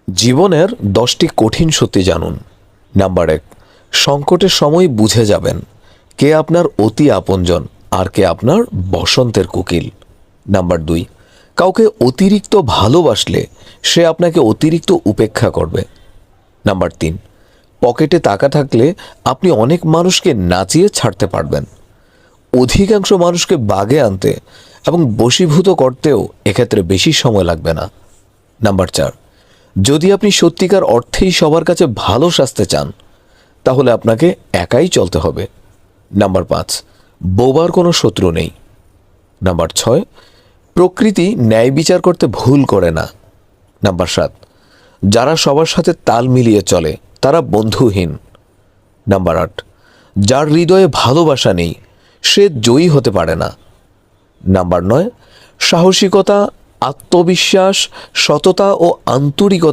জীবনের 10টি কঠিন সত্যি জানুন। নাম্বার 1, সংকটের সময় বুঝে যাবেন কে আপনার অতি আপনজন আর কে আপনার বসন্তের কোকিল। নাম্বার 2, কাউকে অতিরিক্ত ভালোবাসলে সে আপনাকে অতিরিক্ত উপেক্ষা করবে। নাম্বার 3, পকেটে টাকা থাকলে আপনি অনেক মানুষকে নাচিয়ে ছাড়তে পারবেন। অধিকাংশ মানুষকে বাগে আনতে এবং বশীভূত করতেও এক্ষেত্রে বেশি সময় লাগবে না। নাম্বার 4, যদি আপনি সত্যিকার অর্থেই সবার কাছে ভালো সাজতে চান তাহলে আপনাকে একাই চলতে হবে। নাম্বার 5, বোবার কোনো শত্রু নেই। নাম্বার 6, প্রকৃতি ন্যায় বিচার করতে ভুল করে না। নাম্বার 7, যারা সবার সাথে তাল মিলিয়ে চলে তারা বন্ধুহীন। নাম্বার 8, যার হৃদয়ে ভালোবাসা নেই সে জয়ী হতে পারে না। নাম্বার 9, সাহসিকতা, আত্মবিশ্বাস, সততা ও আন্তরিকতা